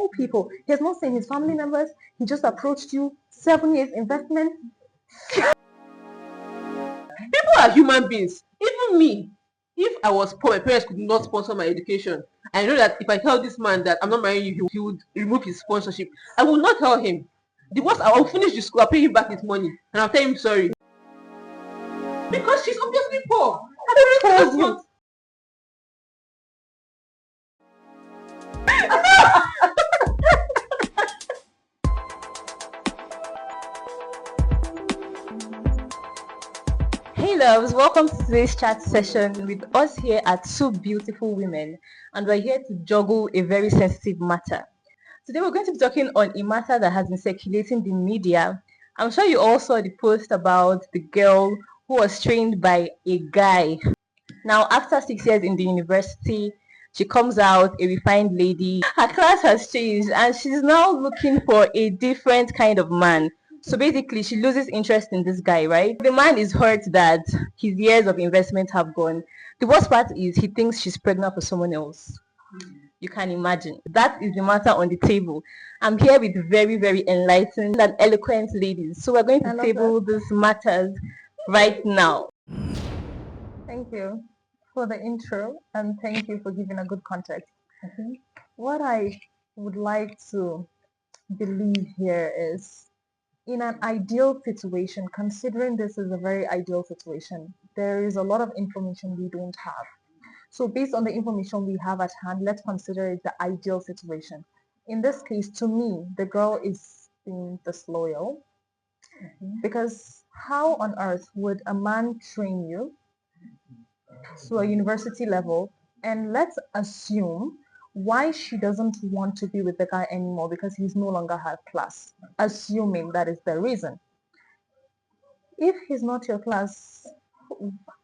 all people. He's not saying his family members. He just approached you. 7 years investment. People are human beings. Even me, if I was poor, my parents could not sponsor my education. I know that if I tell this man that I'm not marrying you, he would remove his sponsorship. I will not tell him. The worst, I will finish the school, I'll pay him back his money, and I'll tell him sorry. Because she's obviously poor. I don't told you. Hey loves, welcome to today's chat session with us here at Two Beautiful Women, and we're here to juggle a very sensitive matter. Today we're going to be talking on a matter that has been circulating in the media. I'm sure you all saw the post about the girl who was trained by a guy. Now, after 6 years in the university, she comes out a refined lady. Her class has changed and she's now looking for a different kind of man. So basically, she loses interest in this guy, right? The man is hurt that his years of investment have gone. The worst part is he thinks she's pregnant for someone else. You can imagine. That is the matter on the table. I'm here with very, very enlightened and eloquent ladies. So we're going to table these matters right now. Thank you for the intro and thank you for giving a good context. What I would like to believe here is, in an ideal situation, considering this is a very ideal situation, there is a lot of information we don't have. So based on the information we have at hand, let's consider it the ideal situation. In this case, to me, the girl is being disloyal because how on earth would a man train you to a university level, and let's assume why she doesn't want to be with the guy anymore because he's no longer her class, assuming that is the reason. If he's not your class,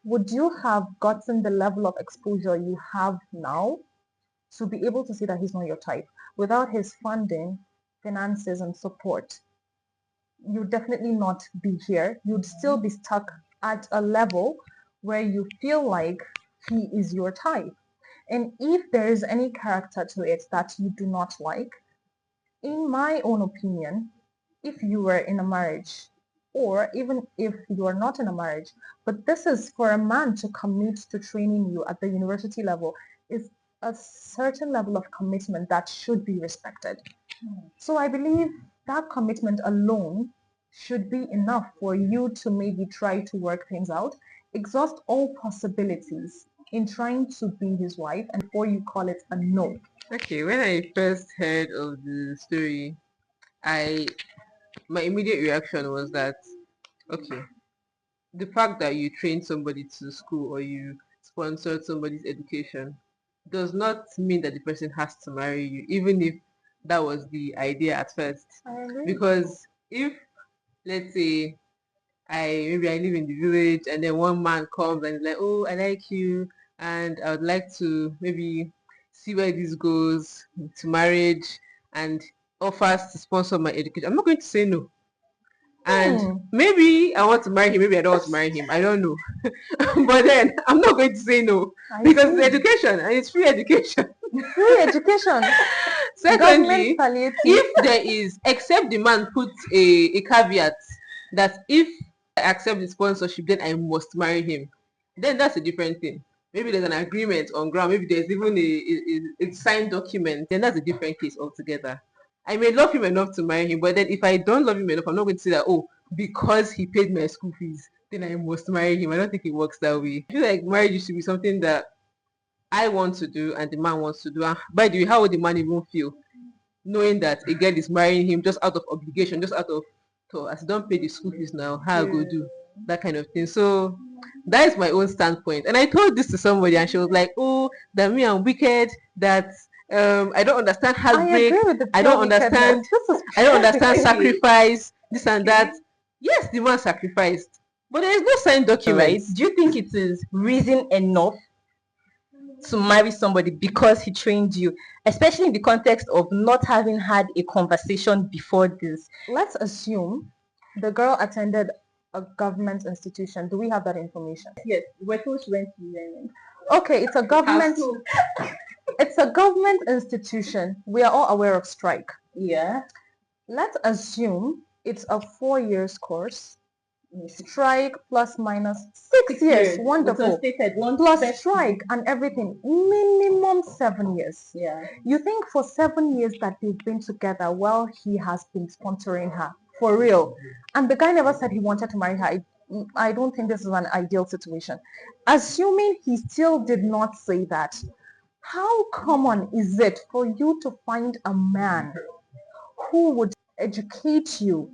would you have gotten the level of exposure you have now to be able to see that he's not your type without his funding, finances, and support? You'd definitely not be here. You'd still be stuck at a level where you feel like he is your type. And if there is any character to it that you do not like, in my own opinion, if you were in a marriage, or even if you are not in a marriage, but this is for a man to commit to training you at the university level, is a certain level of commitment that should be respected. So I believe that commitment alone should be enough for you to maybe try to work things out, exhaust all possibilities in trying to be his wife, and before you call it a no. Okay, when I first heard of the story, my immediate reaction was that, okay, the fact that you trained somebody to school or you sponsored somebody's education does not mean that the person has to marry you, even if that was the idea at first. I agree. Because if, let's say, maybe I live in the village and then one man comes and is like, oh, I like you and I would like to maybe see where this goes to marriage and offers to sponsor my education, I'm not going to say no. And maybe I want to marry him, maybe I don't want to marry him, I don't know. But then I'm not going to say no because it's education and it's free education. Free education. Secondly, if there is, except the man puts a caveat that if I accept the sponsorship, then I must marry him, then that's a different thing. Maybe there's an agreement on ground, maybe there's even a signed document, then that's a different case altogether. I may love him enough to marry him, but then if I don't love him enough, I'm not going to say that, oh, because he paid my school fees, then I must marry him. I don't think it works that way. I feel like marriage should be something that I want to do and the man wants to do. And by the way, how would the man even feel knowing that a girl is marrying him just out of obligation, just out of, so as you don't pay the school fees now, how I go do that kind of thing? So that is my own standpoint. And I told this to somebody and she was like, oh, that me I'm wicked, that I don't understand heartbreak, I don't understand sacrifice, this and that. Yes, the man sacrificed, but there is no signed document. Right. Do you think it is reason enough to marry somebody because he trained you, especially in the context of not having had a conversation before this? Let's assume the girl attended a government institution. Do we have that information? Yes, we're told she went to UN. Okay, it's a government. It's a government institution. We are all aware of strike. Yeah. Let's assume it's a 4 year course. Strike plus minus 6 years. Wonderful. Stated, Plus strike and everything. Minimum 7 years. Yeah. You think for 7 years that they've been together while he has been sponsoring her? For real. And the guy never said he wanted to marry her. I don't think this is an ideal situation. Assuming he still did not say that, how common is it for you to find a man who would educate you,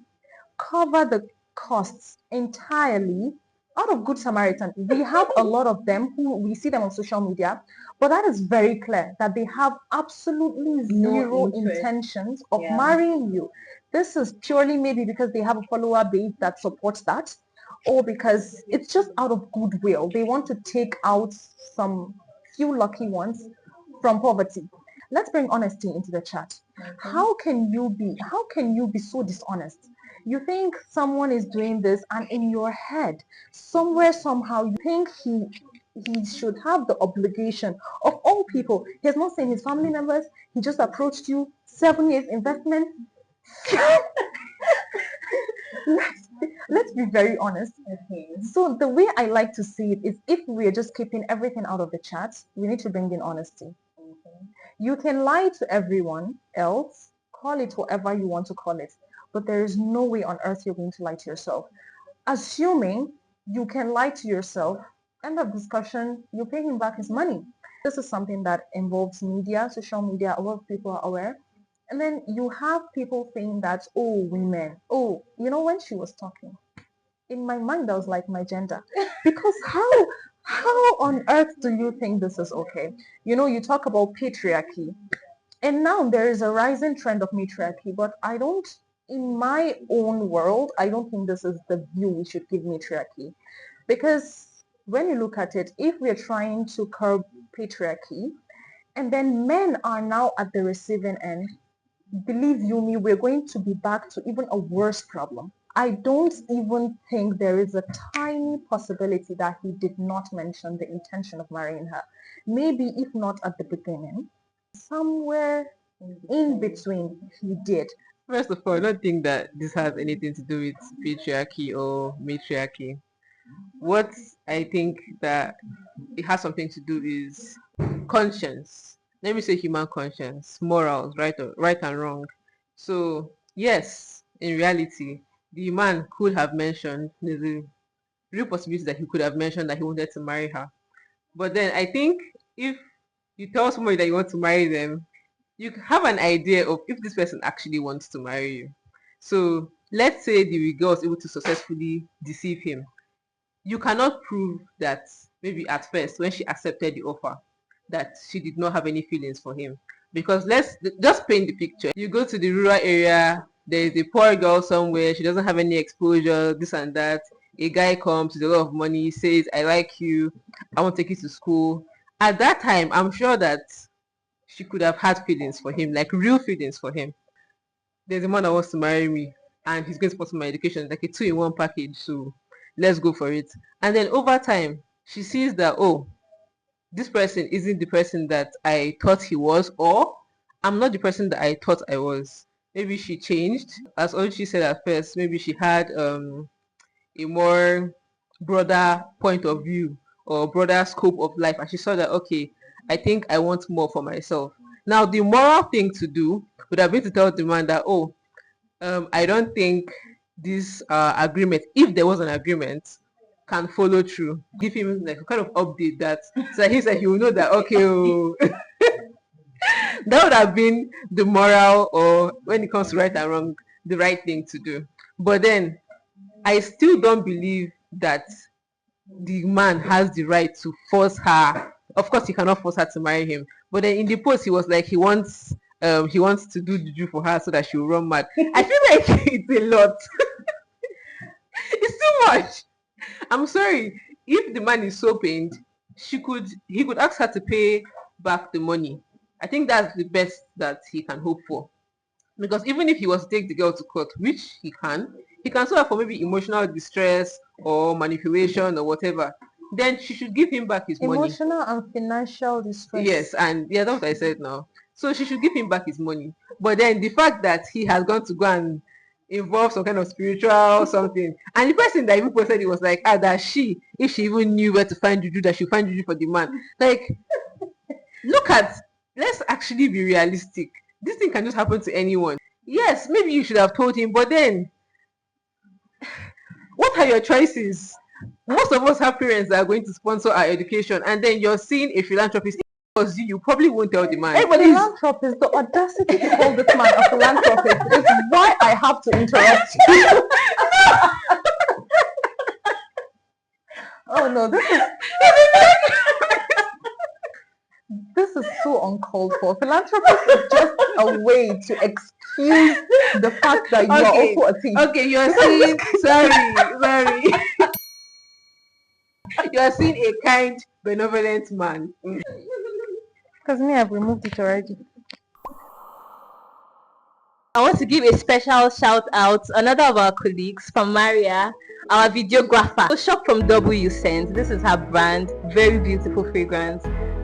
cover the costs entirely out of Good Samaritan? We have a lot of them who we see them on social media, but that is very clear that they have absolutely zero intentions of marrying you. This is purely maybe because they have a follower base that supports that, or because it's just out of goodwill. They want to take out some few lucky ones from poverty. Let's bring honesty into the chat. How can you be so dishonest? You think someone is doing this, and in your head, somewhere, somehow, you think he should have the obligation of all people. He has not seen his family members. He just approached you. 7 years investment. let's be very honest. Okay. So the way I like to see it is, if we're just keeping everything out of the chat, we need to bring in honesty. You can lie to everyone else, call it whatever you want to call it, but there is no way on earth you're going to lie to yourself. Assuming you can lie to yourself, end of discussion, you pay him back his money. This is something that involves media, social media, a lot of people are aware. And then you have people saying that, oh, women, oh, when she was talking, in my mind, I was like, my gender. Because how on earth do you think this is okay? You talk about patriarchy, and now there is a rising trend of matriarchy, but in my own world, I don't think this is the view we should give matriarchy. Because when you look at it, if we're trying to curb patriarchy, and then men are now at the receiving end, believe you me, we're going to be back to even a worse problem. I don't even think there is a tiny possibility that he did not mention the intention of marrying her. Maybe if not at the beginning, somewhere in between he did. First of all, I don't think that this has anything to do with patriarchy or matriarchy. What I think that it has something to do is conscience. Let me say human conscience, morals, right and wrong. So yes, in reality, the man could have mentioned, there's a real possibility that he could have mentioned that he wanted to marry her. But then I think if you tell somebody that you want to marry them, you have an idea of if this person actually wants to marry you. So let's say the girl was able to successfully deceive him. You cannot prove that maybe at first when she accepted the offer that she did not have any feelings for him. Because let's just paint the picture. You go to the rural area, there is a poor girl somewhere, she doesn't have any exposure, this and that. A guy comes with a lot of money, says, I like you, I want to take you to school. At that time, I'm sure that she could have had feelings for him, like real feelings for him. There's a man that wants to marry me and he's going to sponsor my education, like a 2-in-1 package, so let's go for it. And then over time, she sees that, oh, this person isn't the person that I thought he was, or I'm not the person that I thought I was. Maybe she changed. As Oluchi said at first, maybe she had a more broader point of view or broader scope of life, and she saw that, okay, I think I want more for myself. Now the moral thing to do would have been to tell the man that, oh, I don't think this agreement, if there was an agreement, can follow through. Give him like a kind of update that, so he said he will know that, okay, oh, that would have been the moral, or when it comes to right and wrong, the right thing to do. But then I still don't believe that the man has the right to force her. Of course, he cannot force her to marry him. But then in the post, he was like, he wants to do juju for her so that she will run mad. I feel like it's a lot. It's too much. I'm sorry. If the man is so pained, he could ask her to pay back the money. I think that's the best that he can hope for. Because even if he was to take the girl to court, which he can sue her for maybe emotional distress or manipulation or whatever. then she should give him back his money. Emotional and financial distress. Yes, and yeah, that's what I said now. So she should give him back his money. But then the fact that he has gone to go and involve some kind of spiritual something, and the person that even posted it was like, that she, if she even knew where to find juju, that she'll find juju for the man. Like, let's actually be realistic. This thing can just happen to anyone. Yes, maybe you should have told him, but then what are your choices? Most of us have parents that are going to sponsor our education, and then you're seeing a philanthropist. Because you probably won't tell the man. Hey, but philanthropist, the audacity to call this man a philanthropist is why I have to interrupt you. Oh no, this is so uncalled for. Philanthropist is just a way to excuse the fact that you are also a thief. Okay, you're seeing sorry. You are seeing a kind, benevolent man. Because me, I've removed it already. I want to give a special shout out to another of our colleagues from Maria, our videographer. So shop from W Scent. This is her brand. Very beautiful fragrance.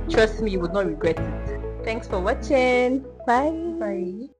Trust me, you would not regret it. Thanks for watching. Bye. Bye.